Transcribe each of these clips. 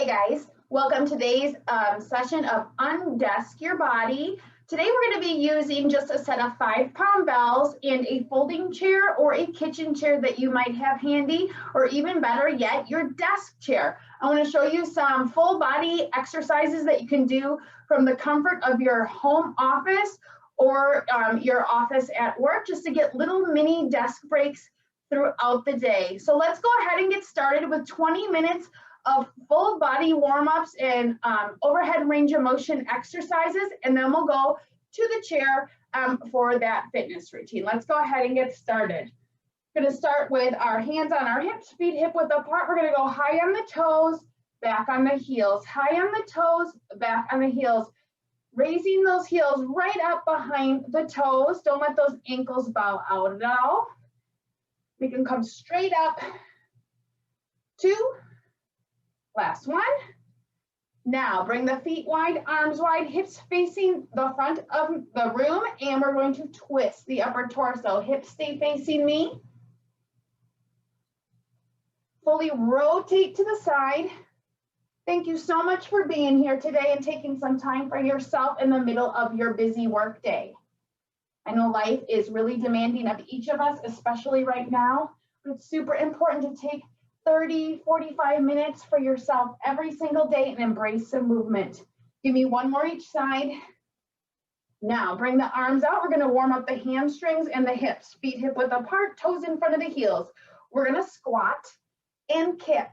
Hey guys, welcome to today's session of Undesk Your Body. Today we're going to be using just a set of 5-pound bells and a folding chair or a kitchen chair that you might have handy, or even better yet, your desk chair. I want to show you some full body exercises that you can do from the comfort of your home office or your office at work, just to get little mini desk breaks throughout the day. So let's go ahead and get started with 20 minutes of full body warm-ups and overhead range of motion exercises, and then we'll go to the chair for that fitness routine. Let's go ahead and get started. We're going to start with our hands on our hips, feet hip width apart. We're going to go high on the toes, back on the heels, high on the toes, back on the heels, raising those heels right up behind the toes. Don't let those ankles bow out at all. We can come straight up, 2, last one. Now bring the feet wide, arms wide, hips facing the front of the room, and we're going to twist the upper torso. Hips stay facing me. Fully rotate to the side. Thank you so much for being here today and taking some time for yourself in the middle of your busy work day. I know life is really demanding of each of us, especially right now, but it's super important to take 30, 45 minutes for yourself every single day and embrace some movement. Give me one more each side. Now bring the arms out. We're going to warm up the hamstrings and the hips. Feet hip width apart, toes in front of the heels. We're going to squat and kick.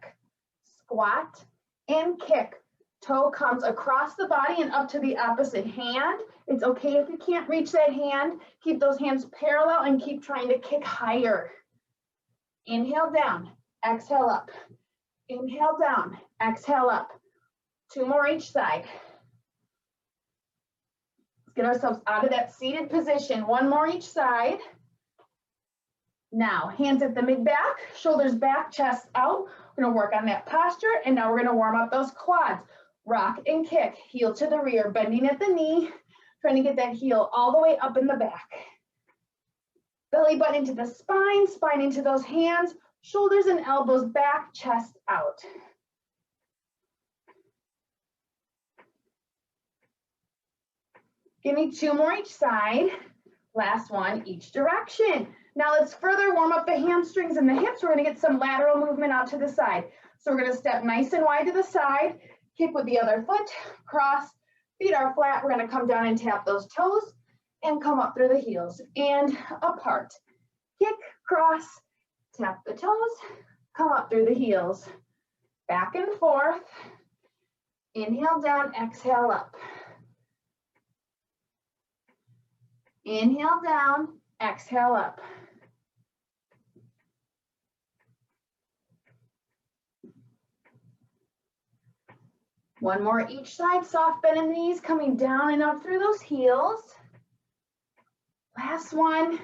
Squat and kick. Toe comes across the body and up to the opposite hand. It's okay if you can't reach that hand. Keep those hands parallel and keep trying to kick higher. Inhale down. Exhale up. Inhale down. Exhale up. 2 more each side. Let's get ourselves out of that seated position. 1 more each side. Now, hands at the mid-back, shoulders back, chest out. We're going to work on that posture, and now we're going to warm up those quads. Rock and kick, heel to the rear, bending at the knee, trying to get that heel all the way up in the back. Belly button into the spine, spine into those hands. Shoulders and elbows back, chest out. Give me 2 more each side. Last one each direction. Now let's further warm up the hamstrings and the hips. We're going to get some lateral movement out to the side. So we're going to step nice and wide to the side, kick with the other foot, cross, feet are flat. We're going to come down and tap those toes and come up through the heels and apart. Kick, cross, tap the toes, come up through the heels, back and forth, inhale down, exhale up. Inhale down, exhale up. One more each side, soft bend in the knees, coming down and up through those heels. Last one.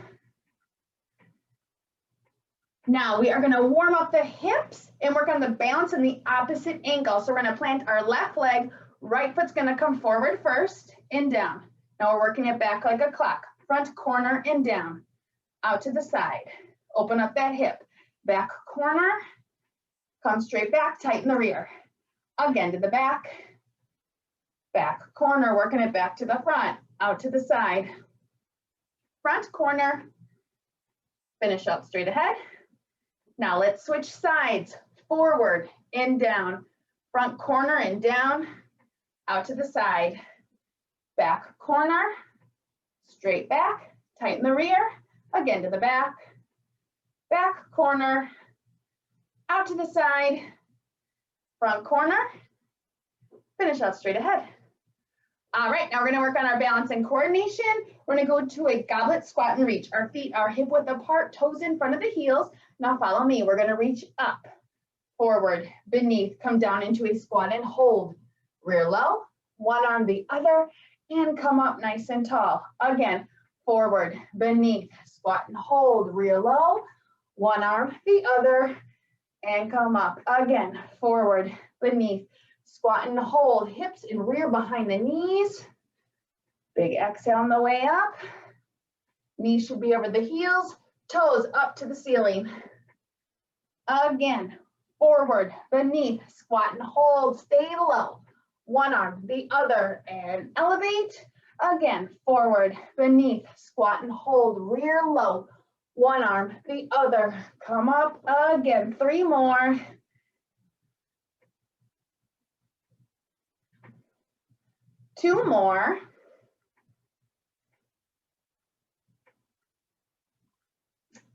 Now we are going to warm up the hips and work on the balance in the opposite ankle. So we're going to plant our left leg, right foot's going to come forward first and down. Now we're working it back like a clock, front corner and down, out to the side. Open up that hip, back corner, come straight back, tighten the rear. Again to the back, back corner, working it back to the front, out to the side. Front corner, finish up straight ahead. Now let's switch sides, forward and down, front corner and down, out to the side, back corner, straight back, tighten the rear, again to the back, back corner, out to the side, front corner, finish out straight ahead. All right, now we're gonna work on our balance and coordination. We're gonna go to a goblet squat and reach. Our feet are hip width apart, toes in front of the heels. Now follow me, we're gonna reach up, forward, beneath, come down into a squat and hold. Rear low, one arm the other, and come up nice and tall. Again, forward, beneath, squat and hold, rear low, one arm the other, and come up. Again, forward, beneath, squat and hold, hips and rear behind the knees. Big exhale on the way up. Knees should be over the heels, toes up to the ceiling. Again, forward, beneath, squat and hold, stay low. One arm, the other, and elevate. Again, forward, beneath, squat and hold, rear low. One arm, the other, come up again. 3 more. 2 more.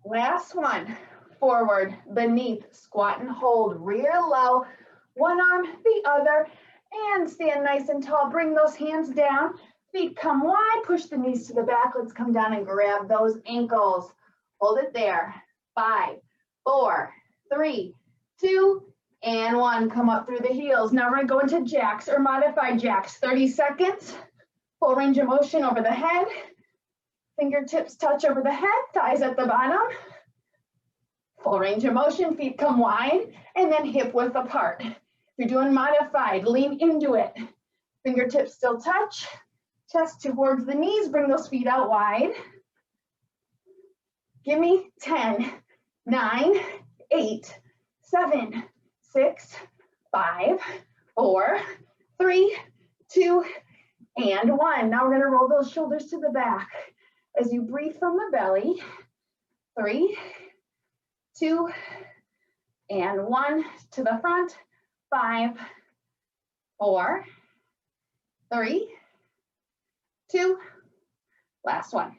Last one, forward, beneath, squat and hold, rear low. One arm, the other, and stand nice and tall. Bring those hands down. Feet come wide, push the knees to the back. Let's come down and grab those ankles. Hold it there. 5, 4, 3, 2, and 1. Come up through the heels. Now we're going to go into jacks or modified jacks. 30 seconds. Full range of motion over the head. Fingertips touch over the head, thighs at the bottom. Full range of motion, feet come wide, and then hip width apart. If you're doing modified, lean into it. Fingertips still touch. Chest towards the knees, bring those feet out wide. Give me 10, 9, 8, 7, 6, 5, 4, 3, 2, and 1. Now we're gonna roll those shoulders to the back. As you breathe from the belly, 3, 2, and 1 to the front, 5, 4, 3, 2, last one.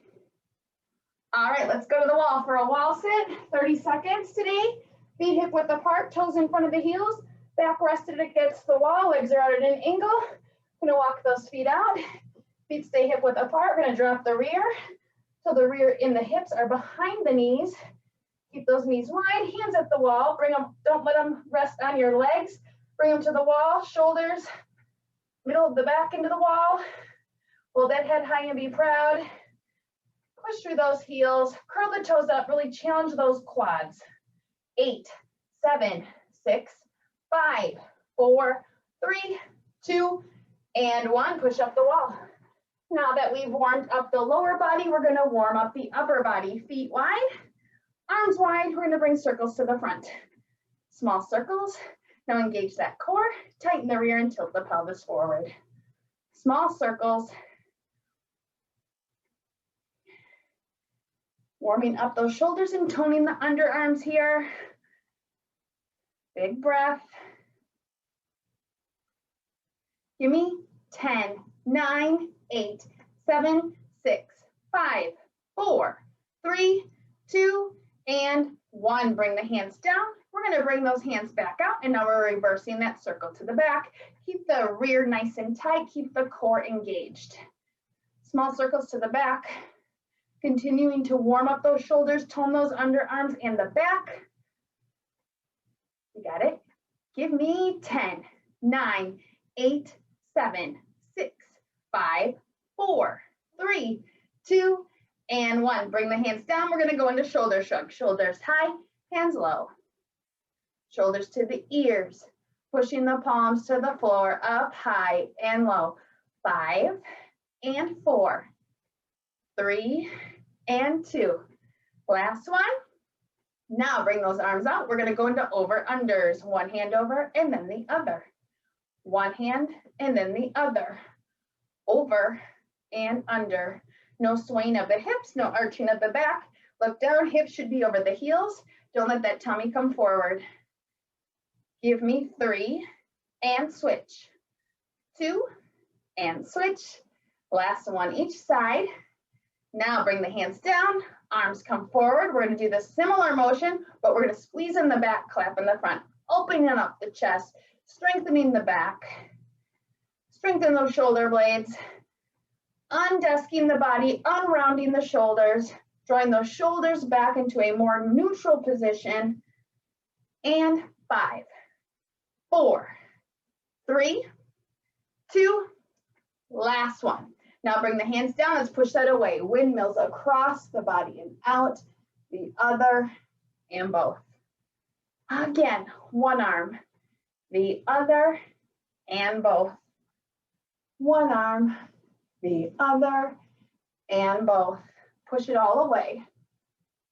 All right, let's go to the wall for a wall sit, 30 seconds today. Feet hip width apart, toes in front of the heels, back rested against the wall, legs are out at an angle. Gonna walk those feet out. Feet stay hip width apart, we're gonna drop the rear. So the rear and the hips are behind the knees. Keep those knees wide, hands at the wall. Bring them, don't let them rest on your legs. Bring them to the wall, shoulders, middle of the back into the wall. Hold that head high and be proud. Push through those heels, curl the toes up, really challenge those quads. 8, 7, 6, 5, 4, 3, 2, and 1. Push up the wall. Now that we've warmed up the lower body, we're gonna warm up the upper body. Feet wide, arms wide. We're gonna bring circles to the front. Small circles. Now engage that core, tighten the rear and tilt the pelvis forward. Small circles. Warming up those shoulders and toning the underarms here. Big breath. Give me 10, 9, 8, 7, 6, 5, 4, 3, 2, and 1. Bring the hands down. We're going to bring those hands back out, and now we're reversing that circle to the back. Keep the rear nice and tight. Keep the core engaged. Small circles to the back. Continuing to warm up those shoulders, tone those underarms and the back. You got it? Give me 10, 9, 8, 7, 6, 5, 4, 3, 2, and 1. Bring the hands down. We're going to go into shoulder shrug. Shoulders high, hands low. Shoulders to the ears. Pushing the palms to the floor, up high and low. 5 and 4, 3 and 2. Last one. Now bring those arms out. We're going to go into over-unders. One hand over and then the other. One hand and then the other. Over and under. No swaying of the hips, no arching of the back. Look down, hips should be over the heels. Don't let that tummy come forward. Give me 3 and switch. 2 and switch. Last one each side. Now bring the hands down, arms come forward. We're going to do the similar motion, but we're going to squeeze in the back, clap in the front, opening up the chest, strengthening the back. Strengthen those shoulder blades, undesking the body, unrounding the shoulders, drawing those shoulders back into a more neutral position. And 5, 4, 3, 2, last one. Now bring the hands down, let's push that away. Windmills across the body and out, the other and both. Again, one arm, the other and both. One arm, the other and both. Push it all away.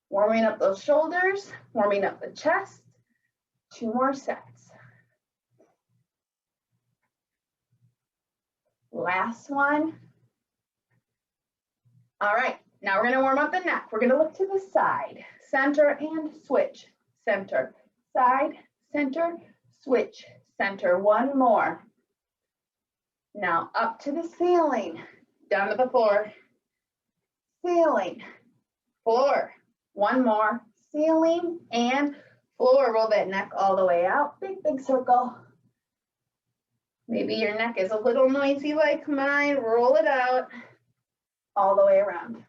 Warming up those shoulders, warming up the chest, 2 more sets. Last one. All right, now we're gonna warm up the neck. We're gonna look to the side, center and switch, center, side, center, switch, center. One more. Now up to the ceiling, down to the floor, ceiling, floor. One more, ceiling and floor. Roll that neck all the way out, big, big circle. Maybe your neck is a little noisy like mine. Roll it out all the way around.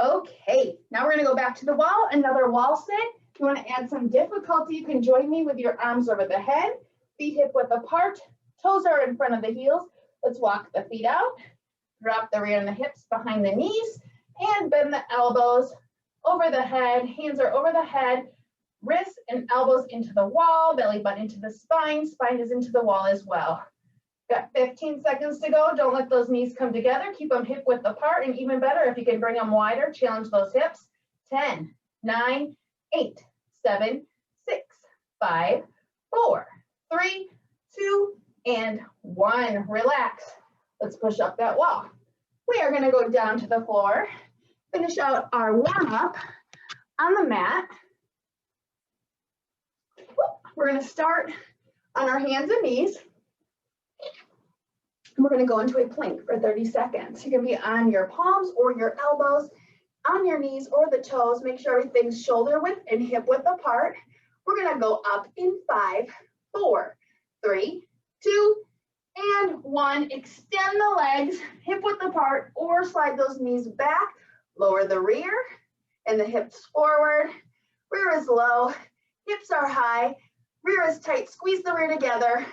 Okay, now we're gonna go back to the wall, another wall sit. If you wanna add some difficulty, you can join me with your arms over the head, feet hip width apart, toes are in front of the heels. Let's walk the feet out, drop the rear and the hips behind the knees, and bend the elbows over the head, hands are over the head, wrists and elbows into the wall, belly button into the spine, spine is into the wall as well. Got 15 seconds to go. Don't let those knees come together. Keep them hip width apart, and even better, if you can bring them wider, challenge those hips. 10, 9, 8, 7, 6, 5, 4, 3, 2, and 1. Relax. Let's push up that wall. We are going to go down to the floor, finish out our warm-up on the mat. We're going to start on our hands and knees. We're going to go into a plank for 30 seconds. You can be on your palms or your elbows, on your knees or the toes. Make sure everything's shoulder width and hip width apart. We're going to go up in 5, 4, 3, 2, and 1. Extend the legs, hip width apart, or slide those knees back. Lower the rear and the hips forward. Rear is low, hips are high, rear is tight. Squeeze the rear together.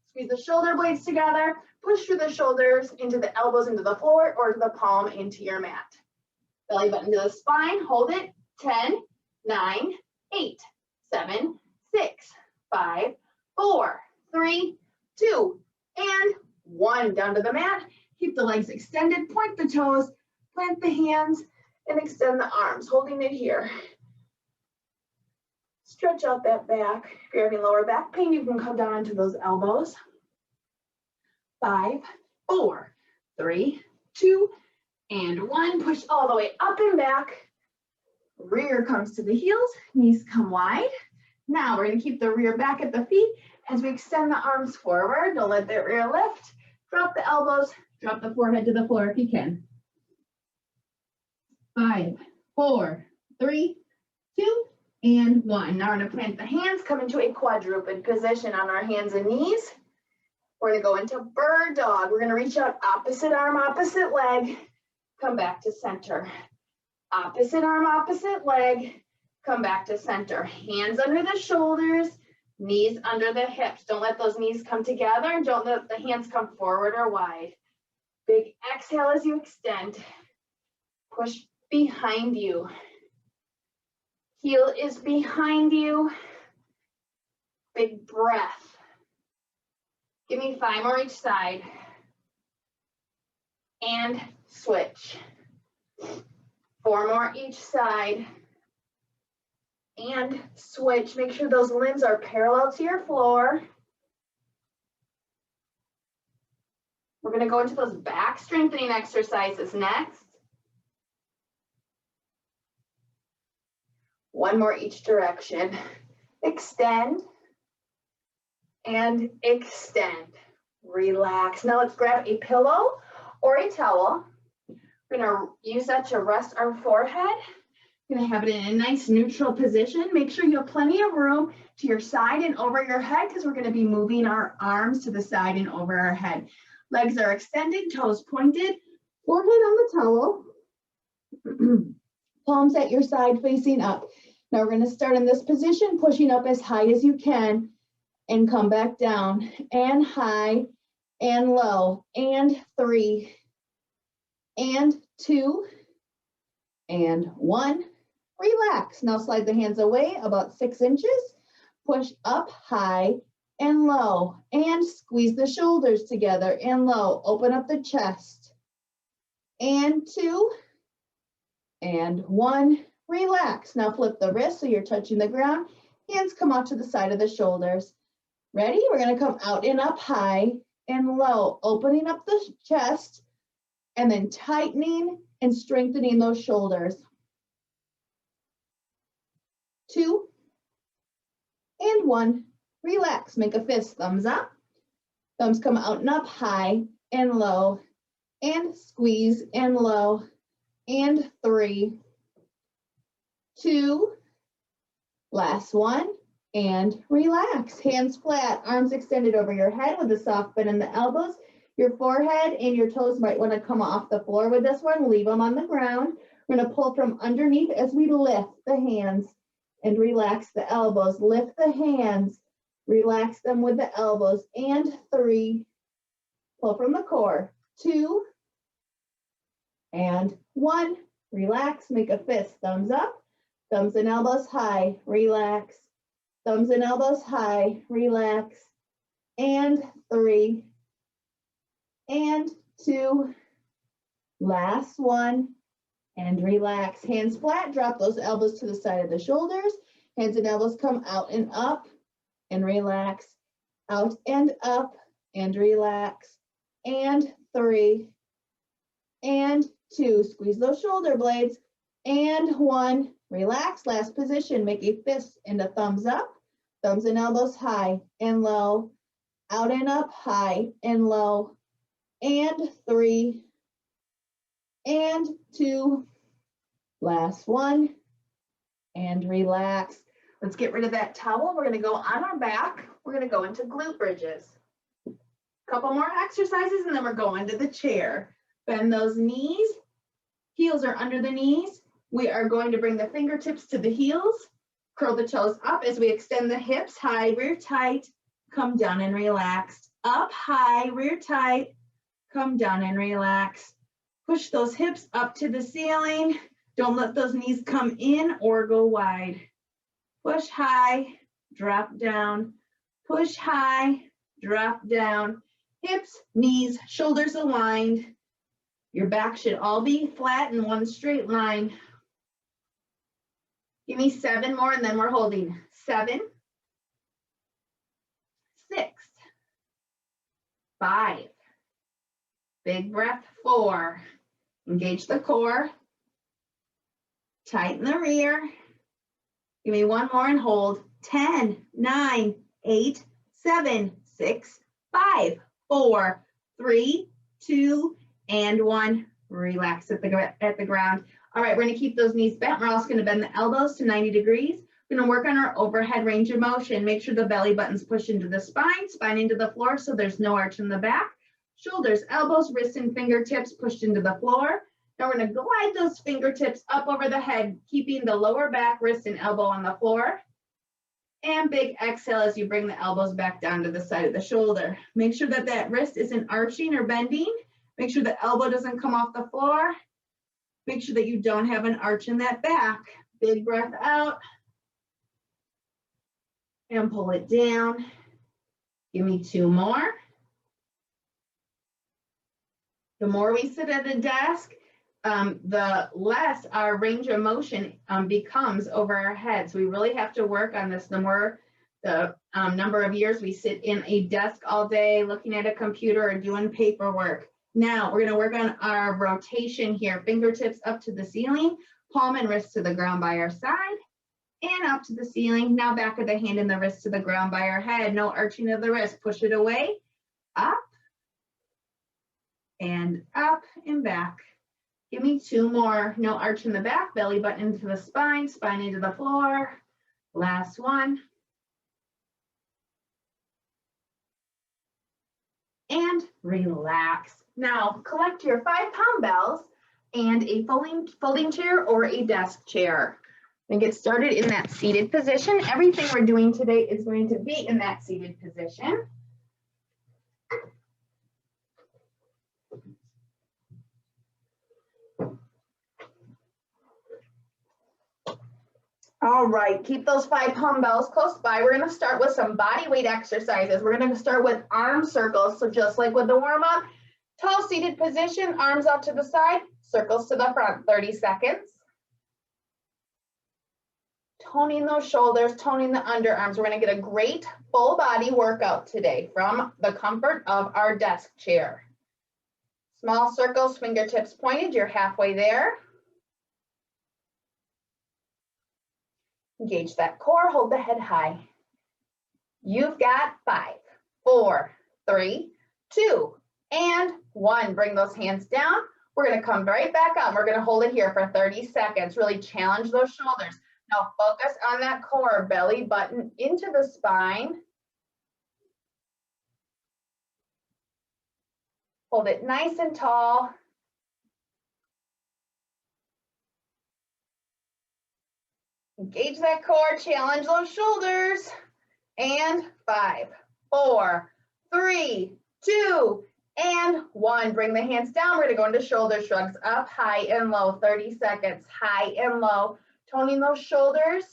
Squeeze the shoulder blades together. Push through the shoulders into the elbows into the floor or to the palm into your mat. Belly button to the spine. Hold it. 10, 9, 8, 7, 6, 5, 4, 3, 2, and 1. Down to the mat. Keep the legs extended. Point the toes. Plant the hands and extend the arms. Holding it here. Stretch out that back. If you're having lower back pain, you can come down into those elbows. 5, 4, 3, 2, and 1. Push all the way up and back. Rear comes to the heels, knees come wide. Now we're going to keep the rear back at the feet as we extend the arms forward. Don't let the rear lift. Drop the elbows, drop the forehead to the floor if you can. 5, 4, 3, 2, and 1. Now we're going to plant the hands, come into a quadruped position on our hands and knees. We're going to go into bird dog. We're going to reach out opposite arm, opposite leg, come back to center. Opposite arm, opposite leg, come back to center. Hands under the shoulders, knees under the hips. Don't let those knees come together and don't let the hands come forward or wide. Big exhale as you extend. Push behind you. Heel is behind you. Big breath. Give me 5 more each side. And switch. 4 more each side. And switch. Make sure those limbs are parallel to your floor. We're going to go into those back strengthening exercises next. 1 more each direction. Extend. And extend. Relax. Now let's grab a pillow or a towel. We're going to use that to rest our forehead. We're going to have it in a nice neutral position. Make sure you have plenty of room to your side and over your head because we're going to be moving our arms to the side and over our head. Legs are extended, toes pointed, forehead on the towel. Palms at your side facing up. Now we're going to start in this position, pushing up as high as you can. And come back down, and high, and low, and 3, and 2, and 1. Relax. Now slide the hands away about 6 inches. Push up high and low, and squeeze the shoulders together and low. Open up the chest. And 2, and 1. Relax. Now flip the wrist so you're touching the ground. Hands come out to the side of the shoulders. Ready? We're going to come out and up high and low, opening up the chest and then tightening and strengthening those shoulders. 2 and 1. Relax. Make a fist. Thumbs up. Thumbs come out and up high and low and squeeze and low and 3, 2, last 1 and relax. Hands flat, arms extended over your head with a soft bend in the elbows. Your forehead and your toes might want to come off the floor with this one. Leave them on the ground. We're going to pull from underneath as we lift the hands and relax the elbows. Lift the hands, relax them with the elbows. And 3, pull from the core. 2 and 1. Relax, make a fist. Thumbs up, thumbs and elbows high. Relax. Thumbs and elbows high. Relax. And 3 and 2. Last 1 and relax. Hands flat, drop those elbows to the side of the shoulders. Hands and elbows come out and up and relax. Out and up and relax. And 3 and 2. Squeeze those shoulder blades. And 1. Relax. Last position. Make a fist and a thumbs up. Thumbs and elbows high and low. Out and up, high and low. And 3 and 2. Last 1 and relax. Let's get rid of that towel. We're going to go on our back. We're going to go into glute bridges. Couple more exercises and then we're going to the chair. Bend those knees. Heels are under the knees. We are going to bring the fingertips to the heels. Curl the toes up as we extend the hips high, rear tight. Come down and relax. Up high, rear tight. Come down and relax. Push those hips up to the ceiling. Don't let those knees come in or go wide. Push high, drop down. Push high, drop down. Hips, knees, shoulders aligned. Your back should all be flat in one straight line. Give me 7 more and then we're holding. 7, 6, 5. Big breath, 4. Engage the core. Tighten the rear. Give me 1 more and hold. 10, 9, 8, 7, 6, 5, 4, 3, 2, and 1. Relax at the ground. All right, we're going to keep those knees bent. We're also going to bend the elbows to 90 degrees. We're going to work on our overhead range of motion. Make sure the belly button's pushed into the spine, spine into the floor so there's no arch in the back. Shoulders, elbows, wrists, and fingertips pushed into the floor. Now we're going to glide those fingertips up over the head, keeping the lower back, wrist, and elbow on the floor. And big exhale as you bring the elbows back down to the side of the shoulder. Make sure that that wrist isn't arching or bending. Make sure the elbow doesn't come off the floor. Make sure that you don't have an arch in that back. Big breath out. And pull it down. Give me 2 more. The more we sit at a desk, the less our range of motion becomes over our head. So we really have to work on this. The more the number of years we sit in a desk all day, looking at a computer or doing paperwork. Now we're going to work on our rotation here. Fingertips up to the ceiling, palm and wrist to the ground by our side, and up to the ceiling. Now back of the hand and the wrist to the ground by our head. No arching of the wrist. Push it away, up, and up and back. Give me 2 more. No arch in the back, belly button into the spine, spine into the floor. Last 1. And relax. Now collect your 5 dumbbells and a folding chair or a desk chair. And get started in that seated position. Everything we're doing today is going to be in that seated position. All right, keep those 5 dumbbells close by. We're going to start with some body weight exercises. We're going to start with arm circles. So just like with the warm up, tall seated position, arms out to the side, circles to the front, 30 seconds. toning those shoulders, toning the underarms. We're gonna get a great full body workout today from the comfort of our desk chair. Small circles, fingertips pointed, you're halfway there. Engage that core, hold the head high. You've got 5, 4, 3, 2, and 1. Bring those hands down. We're gonna come right back up. We're gonna hold it here for 30 seconds. Really challenge those shoulders. Now focus on that core, belly button into the spine. Hold it nice and tall. Engage that core, challenge those shoulders. And 5, 4, 3, 2, and 1. Bring the hands down. We're gonna go into shoulder shrugs, up, high, and low, 30 seconds, high and low. Toning those shoulders,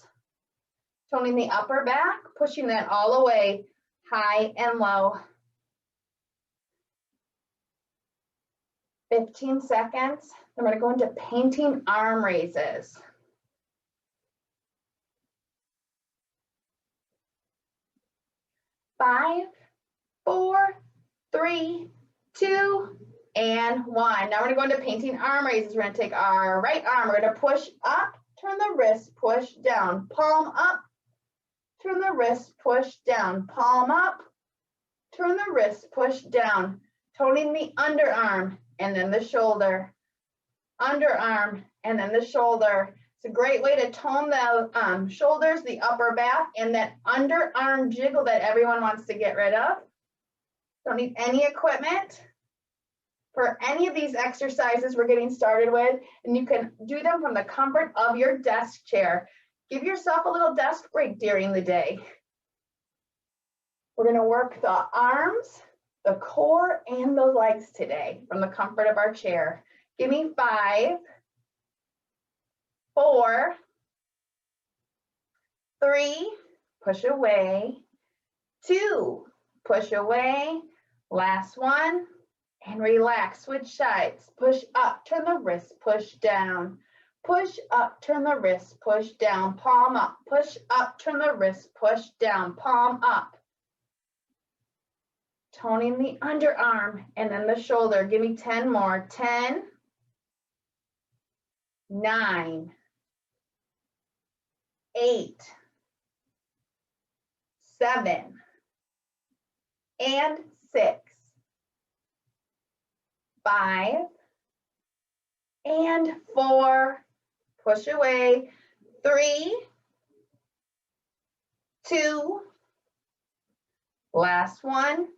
toning the upper back, pushing that all the way, high and low. 15 seconds. Then we're gonna go into painting arm raises. 5, 4, 3, 2, and 1. Now we're gonna go into painting arm raises. We're gonna take our right arm, we're gonna push up, turn the wrist, push down, palm up, turn the wrist, push down, palm up, turn the wrist, push down, toning the underarm and then the shoulder, underarm and then the shoulder. It's a great way to tone the shoulders, the upper back, and that underarm jiggle that everyone wants to get rid of. Don't need any equipment for any of these exercises we're getting started with, and you can do them from the comfort of your desk chair. Give yourself a little desk break during the day. We're gonna work the arms, the core, and the legs today from the comfort of our chair. Give me 5, 4, 3, push away, 2, push away, last one, and relax, switch sides, push up, turn the wrist, push down, push up, turn the wrist, push down, palm up, push up, turn the wrist, push down, palm up. Toning the underarm and then the shoulder. Give me 10 more. 10, 9, 8, 7, and 6, 5, and 4, push away, 3, 2, last one,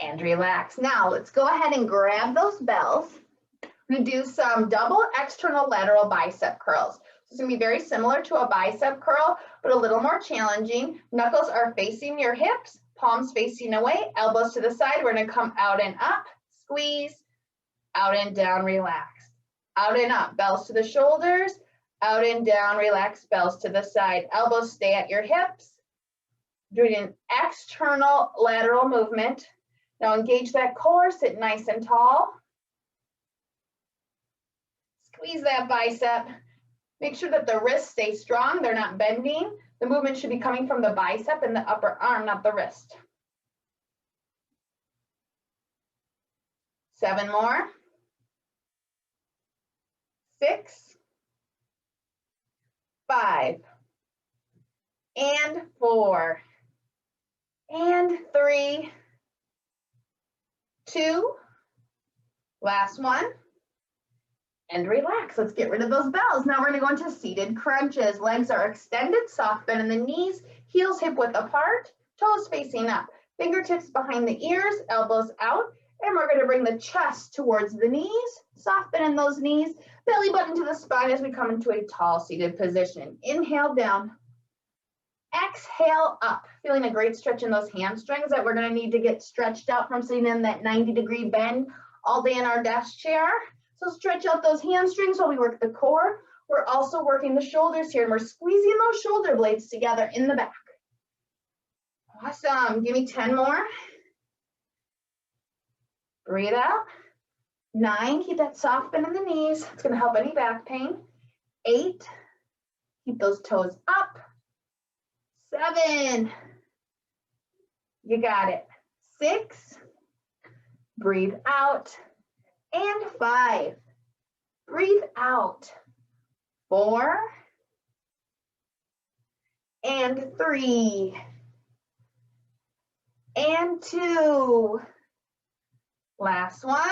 and relax. Now let's go ahead and grab those bells. We're gonna do some double external lateral bicep curls. This is gonna be very similar to a bicep curl, but a little more challenging. Knuckles are facing your hips, palms facing away, elbows to the side. We're gonna come out and up, squeeze, out and down, relax. Out and up, bells to the shoulders, out and down, relax, bells to the side. Elbows stay at your hips. Doing an external lateral movement. Now engage that core, sit nice and tall. Squeeze that bicep. Make sure that the wrists stay strong, they're not bending. The movement should be coming from the bicep and the upper arm, not the wrist. 7 more. 6, 5, and 4, and 3, 2, last one, and relax. Let's get rid of those bells. Now we're gonna go into seated crunches. Legs are extended, soft bend in the knees, heels hip width apart, toes facing up, fingertips behind the ears, elbows out, and we're gonna bring the chest towards the knees, soft bend in those knees, belly button to the spine as we come into a tall seated position. Inhale down, exhale up. Feeling a great stretch in those hamstrings that we're gonna need to get stretched out from sitting in that 90-degree bend all day in our desk chair. So stretch out those hamstrings while we work the core. We're also working the shoulders here, and we're squeezing those shoulder blades together in the back. Awesome, give me 10 more. Breathe out. 9, keep that soft bend in the knees. It's gonna help any back pain. 8, Keep those toes up. 7. You got it. 6. Breathe out. And 5. Breathe out. 4. And 3. And 2. Last one.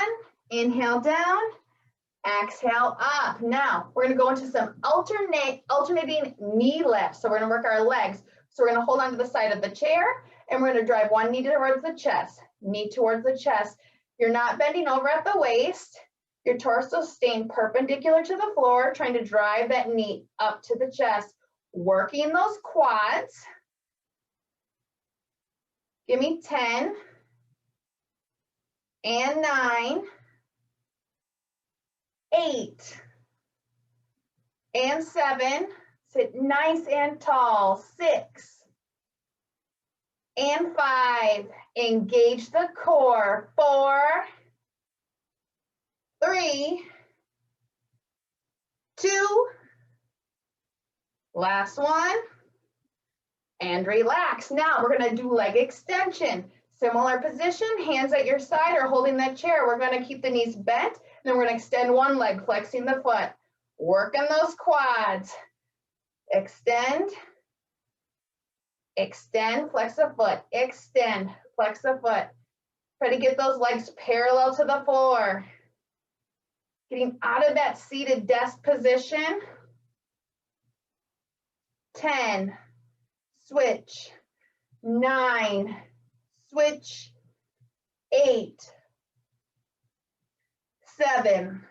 Inhale down. Exhale up. Now we're going to go into some alternating knee lifts. So we're going to work our legs. So we're going to hold on to the side of the chair and we're going to drive one knee towards the chest, knee towards the chest. You're not bending over at the waist. Your torso staying perpendicular to the floor, trying to drive that knee up to the chest, working those quads. Give me 10 and 9, 8 and 7. Sit nice and tall. 6 and 5. Engage the core. 4, 3, 2. Last one. And relax. Now we're going to do leg extension. Similar position, hands at your side or holding that chair. We're going to keep the knees bent. Then we're going to extend one leg, flexing the foot. Working those quads. Extend. Extend, flex the foot. Extend, flex the foot. Try to get those legs parallel to the floor. Getting out of that seated desk position. 10. Switch. 9. Switch. 8. 7.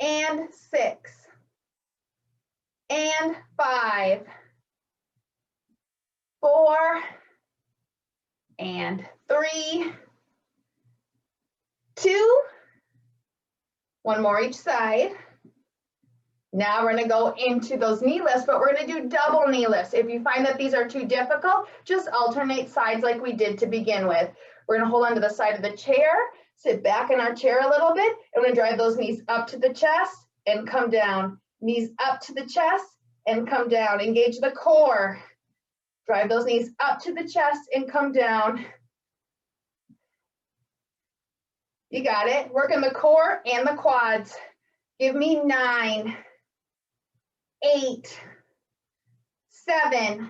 And 6. And 5. 4. And 3. 2. One more each side. Now we're going to go into those knee lifts, but we're going to do double knee lifts. If you find that these are too difficult, just alternate sides like we did to begin with. We're going to hold on to the side of the chair, sit back in our chair a little bit, and we're going to drive those knees up to the chest and come down. Knees up to the chest and come down. Engage the core. Drive those knees up to the chest and come down. You got it. Working the core and the quads. Give me 9. 8, 7,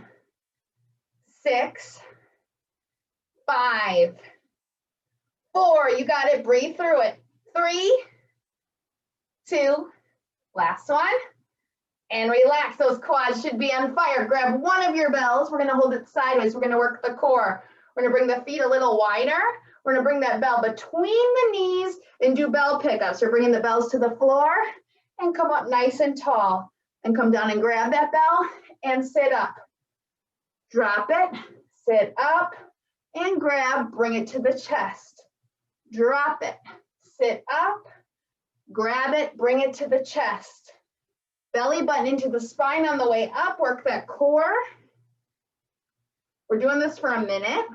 6, 5, 4. You got it. Breathe through it. 3, 2. Last one. And relax. Those quads should be on fire. Grab one of your bells. We're going to hold it sideways. We're going to work the core. We're going to bring the feet a little wider. We're going to bring that bell between the knees and do bell pickups. We're bringing the bells to the floor and come up nice and tall. And come down and grab that bell and sit up. Drop it, sit up, and grab, bring it to the chest. Drop it, sit up, grab it, bring it to the chest. Belly button into the spine on the way up, work that core. We're doing this for a minute.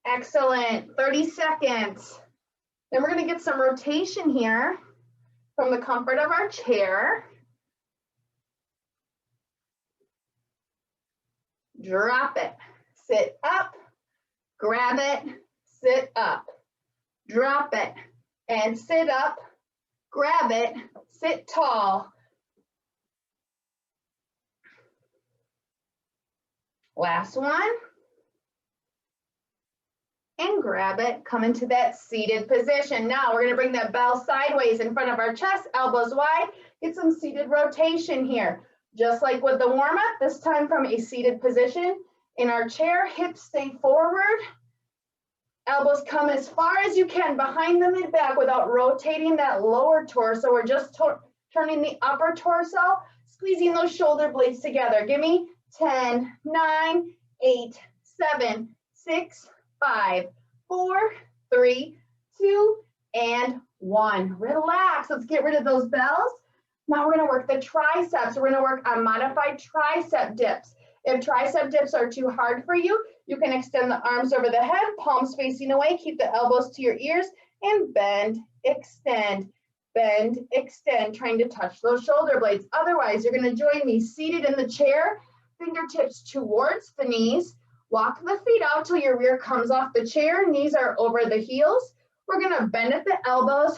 Excellent, 30 seconds. Then we're gonna get some rotation here. From the comfort of our chair. Drop it, sit up, grab it, sit up, drop it, and sit up, grab it, sit tall. Last one. And grab it, come into that seated position. Now we're gonna bring that bell sideways in front of our chest, elbows wide, get some seated rotation here. Just like with the warm up, this time from a seated position. In our chair, hips stay forward, elbows come as far as you can behind the mid back without rotating that lower torso. We're just turning the upper torso, squeezing those shoulder blades together. Give me 10, 9, 8, 7, 6, 5, 4, 3, 2, and 1. Relax. Let's get rid of those bells. Now we're going to work the triceps. We're going to work on modified tricep dips. If tricep dips are too hard for you, you can extend the arms over the head, palms facing away, keep the elbows to your ears, and bend, extend. bend, extend, trying to touch those shoulder blades. Otherwise, you're gonna join me seated in the chair, fingertips towards the knees. Walk the feet out till your rear comes off the chair, knees are over the heels. We're gonna bend at the elbows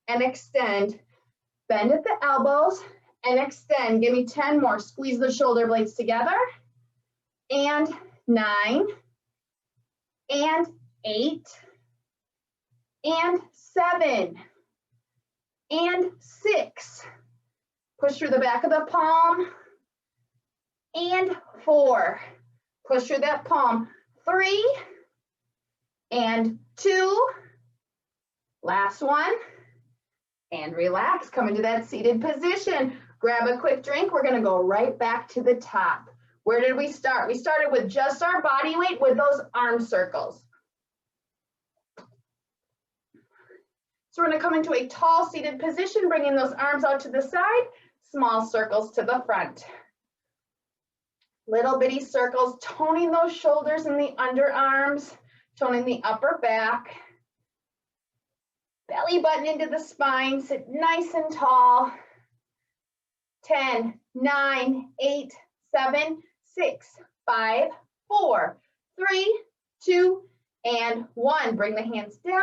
and extend. Bend at the elbows and extend. Give me 10 more. Squeeze the shoulder blades together. And 9, and 8, and 7, and 6. Push through the back of the palm. And 4. Push through that palm. 3, and 2. Last one. And relax. Come into that seated position. Grab a quick drink. We're going to go right back to the top. Where did we start? We started with just our body weight with those arm circles. So we're going to come into a tall seated position, bringing those arms out to the side, small circles to the front. Little bitty circles, toning those shoulders and the underarms, toning the upper back. Belly button into the spine, sit nice and tall. 10, 9, 8, 7, 6, 5, 4, 3, 2, and 1. Bring the hands down.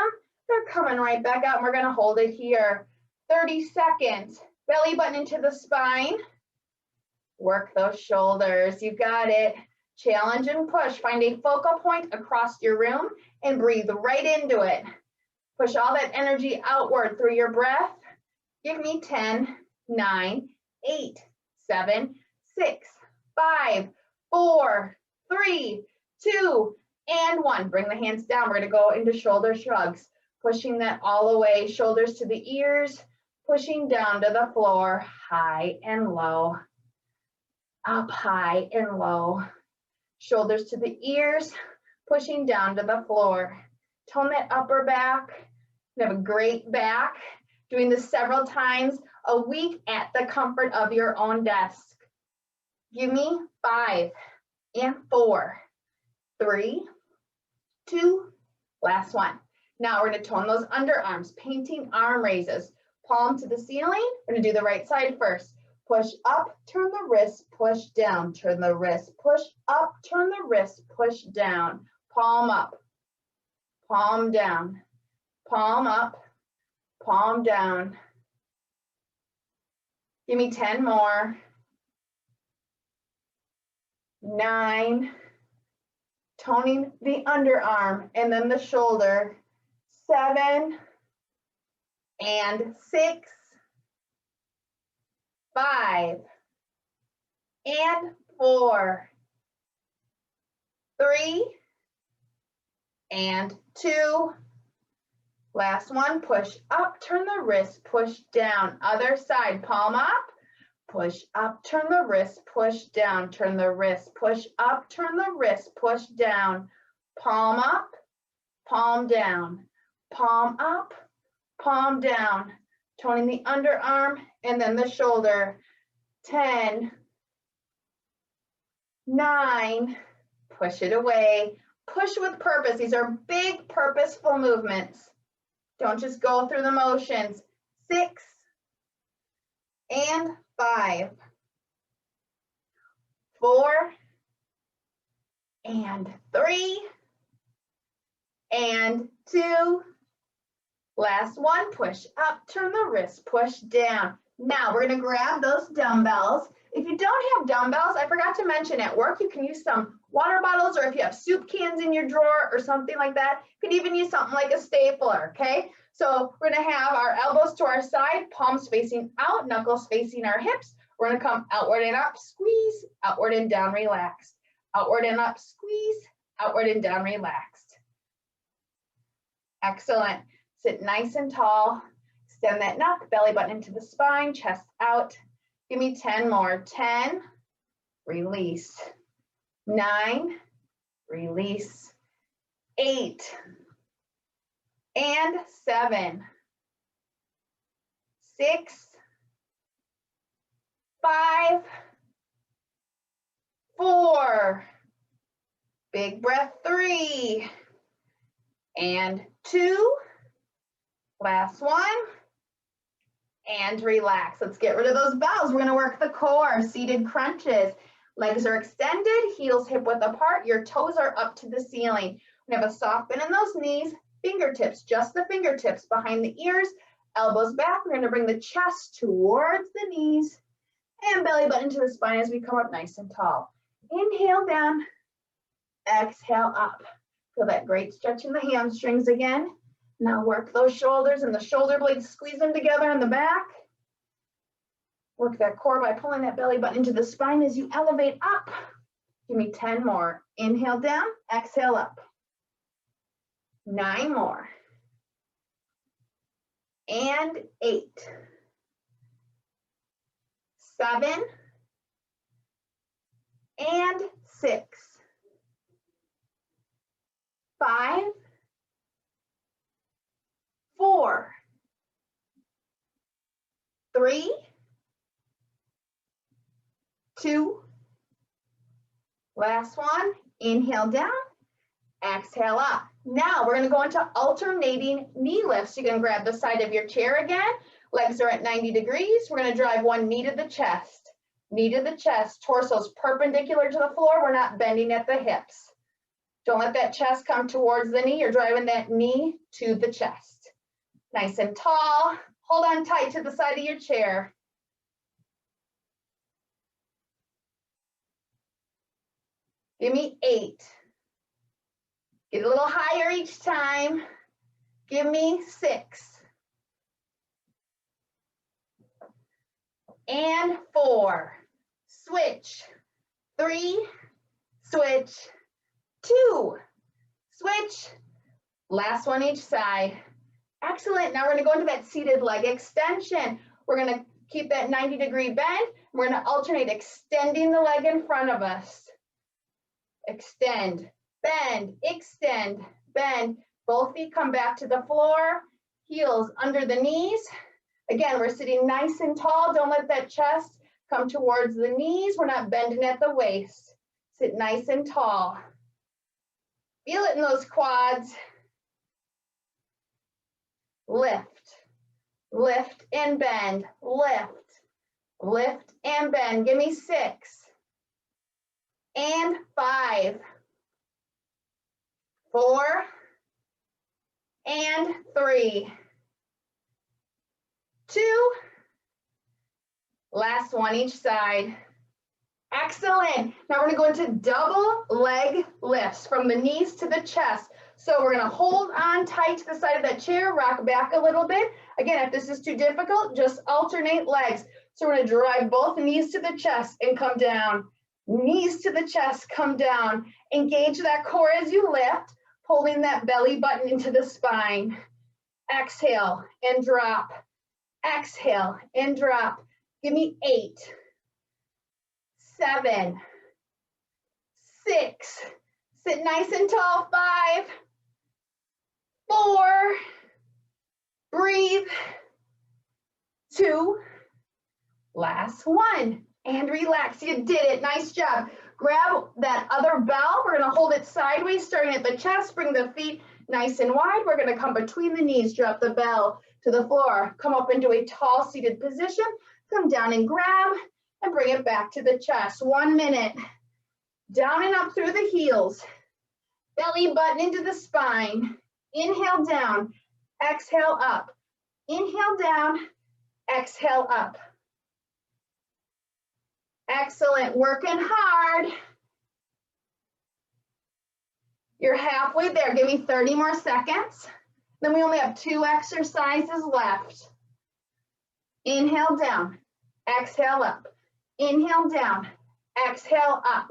They're coming right back out, and we're going to hold it here. 30 seconds. Belly button into the spine. Work those shoulders. You got it. Challenge and push. Find a focal point across your room and breathe right into it. Push all that energy outward through your breath. Give me 10, 9, 8, 7, 6, 5, 4, 3, 2, and 1. Bring the hands down. We're going to go into shoulder shrugs. Pushing that all the way, shoulders to the ears, pushing down to the floor, high and low. Up, high and low. Shoulders to the ears, pushing down to the floor. Tone that upper back. You have a great back. Doing this several times a week at the comfort of your own desk. Give me 5 and 4, 3, 2, last one. Now we're going to tone those underarms, painting arm raises. Palm to the ceiling. We're going to do the right side first. Push up, turn the wrist, push down, turn the wrist, push up, turn the wrist, push down. Palm up, palm down, palm up, palm down. Give me 10 more. 9, toning the underarm and then the shoulder. 7, and 6, 5, and 4, 3, and 2. Last one, push up, turn the wrist, push down. Other side, palm up, push up, turn the wrist, push down, turn the wrist, push up, turn the wrist, push down. Palm up, palm down. Palm up, palm down, toning the underarm and then the shoulder. 10, 9, push it away. Push with purpose. These are big purposeful movements. Don't just go through the motions. 6, and 5, 4, and 3, and 2. Last one, push up, turn the wrist, push down. Now we're going to grab those dumbbells. If you don't have dumbbells, I forgot to mention at work, you can use some water bottles, or if you have soup cans in your drawer or something like that, you could even use something like a stapler, okay? So we're going to have our elbows to our side, palms facing out, knuckles facing our hips. We're going to come outward and up, squeeze, outward and down, relaxed. Outward and up, squeeze, outward and down, relaxed. Excellent. Sit nice and tall. Extend that neck, belly button into the spine, chest out. Give me 10 more. 10, release. 9, release. 8, and 7, 6, 5, 4, big breath, 3, and 2, last one, and relax. Let's get rid of those bells. We're gonna work the core, seated crunches. Legs are extended, heels hip width apart, your toes are up to the ceiling. We have a soft bend in those knees, fingertips, just the fingertips behind the ears, elbows back. We're gonna bring the chest towards the knees and belly button to the spine as we come up nice and tall. Inhale down, exhale up. Feel that great stretch in the hamstrings again. Now work those shoulders and the shoulder blades, squeeze them together in the back. Work that core by pulling that belly button into the spine as you elevate up. Give me 10 more. Inhale down, exhale up. 9 more. And 8. 7. And 6. 5. 4. 3. 2. Last one. Inhale down, exhale up. Now we're going to go into alternating knee lifts. You can grab the side of your chair again. Legs are at 90 degrees. We're going to drive one knee to the chest. Knee to the chest. Torso's perpendicular to the floor. We're not bending at the hips. Don't let that chest come towards the knee. You're driving that knee to the chest. Nice and tall. Hold on tight to the side of your chair. Give me 8. Get a little higher each time. Give me 6. And 4. Switch. 3. Switch. 2. Switch. Last one each side. Excellent. Now we're going to go into that seated leg extension. We're going to keep that 90-degree bend. We're going to alternate extending the leg in front of us. Extend, bend, extend, bend. Both feet come back to the floor. Heels under the knees. Again, we're sitting nice and tall. Don't let that chest come towards the knees. We're not bending at the waist. Sit nice and tall. Feel it in those quads. Lift, lift and bend, lift, lift and bend. Give me 6. And 5, 4, and 3, 2, last one each side. Excellent. Now we're going to go into double leg lifts from the knees to the chest. So we're going to hold on tight to the side of that chair, rock back a little bit. Again, if this is too difficult, just alternate legs. So we're going to drive both knees to the chest and come down. Knees to the chest, come down. Engage that core as you lift, pulling that belly button into the spine. Exhale and drop. Exhale and drop. Give me 8, 7, 6. Sit nice and tall. 5, 4. Breathe. 2. Last one. And relax. You did it. Nice job. Grab that other bell. We're going to hold it sideways, starting at the chest. Bring the feet nice and wide. We're going to come between the knees. Drop the bell to the floor. Come up into a tall seated position. Come down and grab and bring it back to the chest. 1 minute. Down and up through the heels. Belly button into the spine. Inhale down. Exhale up. Inhale down. Exhale up. Excellent, working hard. You're halfway there. Give me 30 more seconds. Then we only have 2 exercises left. Inhale down, exhale up. Inhale down, exhale up.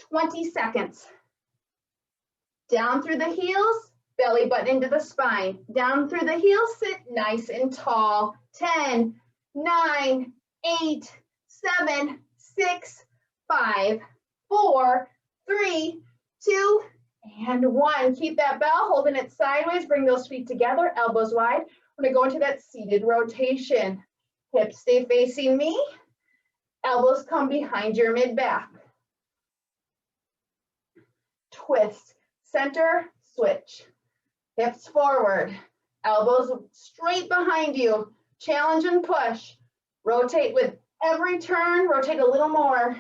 20 seconds. Down through the heels, belly button into the spine. Down through the heels, sit nice and tall. 10, 9, 8, 7, 6, 5, 4, 3, 2, and 1. Keep that bell, holding it sideways. Bring those feet together, elbows wide. We're going to go into that seated rotation. Hips stay facing me. Elbows come behind your mid-back. Twist, center, switch. Hips forward, elbows straight behind you. challenge and push. Rotate with every turn, rotate a little more.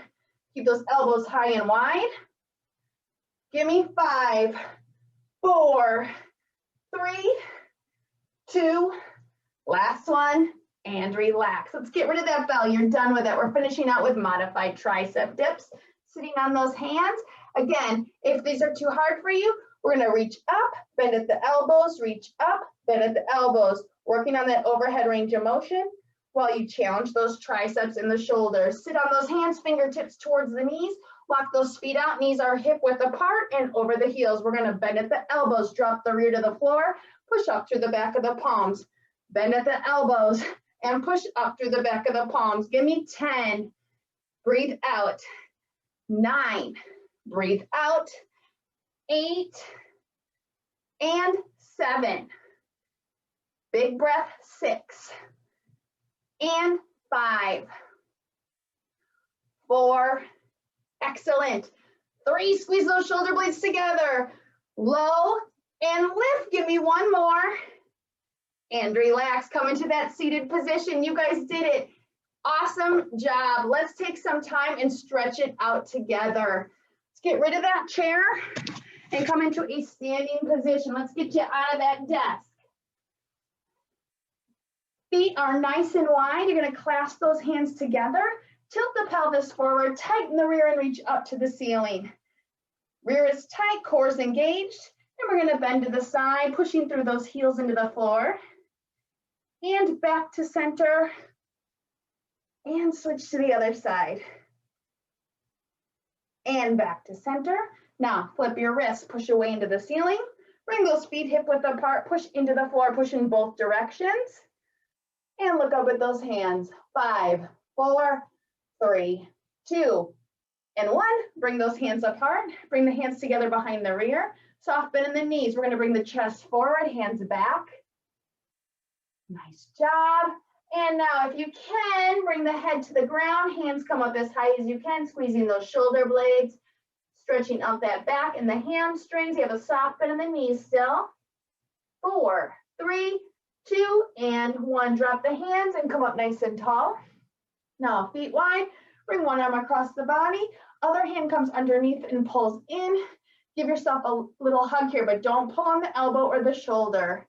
Keep those elbows high and wide. Give me 5, 4, 3, 2, last one, and relax. Let's get rid of that bell. You're done with it. We're finishing out with modified tricep dips, sitting on those hands. Again, if these are too hard for you, we're gonna reach up, bend at the elbows, reach up, bend at the elbows, working on that overhead range of motion while you challenge those triceps and the shoulders. Sit on those hands, fingertips towards the knees, walk those feet out, knees are hip width apart and over the heels. We're gonna bend at the elbows, drop the rear to the floor, push up through the back of the palms, bend at the elbows and push up through the back of the palms. Give me 10, breathe out, 9, breathe out, 8, and 7. Big breath, 6, and 5, 4, excellent. 3, squeeze those shoulder blades together. Low and lift, give me one more. And relax, come into that seated position. You guys did it. Awesome job. Let's take some time and stretch it out together. Let's get rid of that chair and come into a standing position. Let's get you out of that desk. Feet are nice and wide. You're gonna clasp those hands together. Tilt the pelvis forward, tighten the rear and reach up to the ceiling. Rear is tight, core is engaged. And we're gonna bend to the side, pushing through those heels into the floor. And back to center. And switch to the other side. And back to center. Now flip your wrists, push away into the ceiling. Bring those feet hip width apart, push into the floor, push in both directions. And look up with those hands. 5, 4, 3, 2, and 1. Bring those hands apart. Bring the hands together behind the rear. Soft bend in the knees. We're going to bring the chest forward, hands back. Nice job. And now if you can, bring the head to the ground. Hands come up as high as you can, squeezing those shoulder blades, stretching out that back and the hamstrings. You have a soft bend in the knees still. 4, 3, 2, and 1. Drop the hands and come up nice and tall. Now feet wide, bring one arm across the body. Other hand comes underneath and pulls in. Give yourself a little hug here, but don't pull on the elbow or the shoulder.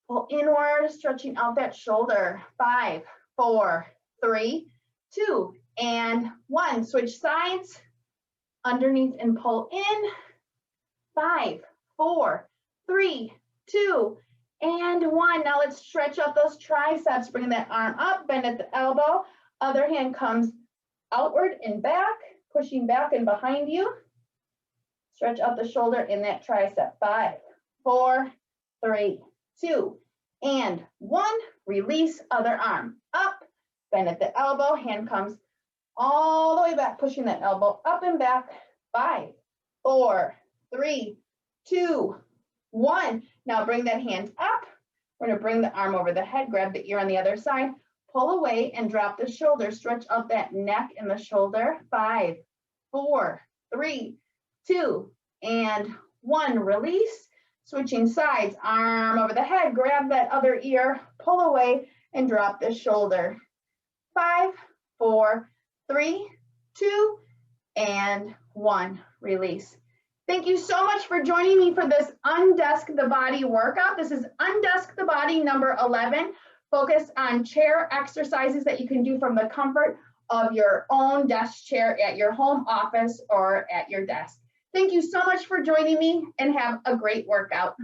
Pull inward, stretching out that shoulder. 5, 4, 3, 2, and 1. Switch sides, underneath and pull in. 5, 4, 3, 2, and 1. Now let's stretch out those triceps. Bring that arm up, bend at the elbow. Other hand comes outward and back, pushing back and behind you. Stretch out the shoulder in that tricep. 5, 4, 3, 2, and 1. Release, other arm up, bend at the elbow. Hand comes all the way back, pushing that elbow up and back. 5, 4, 3, 2, 1. Now bring that hand up. We're going to bring the arm over the head, grab the ear on the other side, pull away and drop the shoulder. Stretch out that neck and the shoulder. 5, 4, 3, 2, and 1. Release. Switching sides, arm over the head, grab that other ear, pull away and drop the shoulder. 5, 4, 3, 2, and 1. Release. Thank you so much for joining me for this Undesk the Body workout. This is Undesk the Body number 11, focused on chair exercises that you can do from the comfort of your own desk chair at your home office or at your desk. Thank you so much for joining me and have a great workout.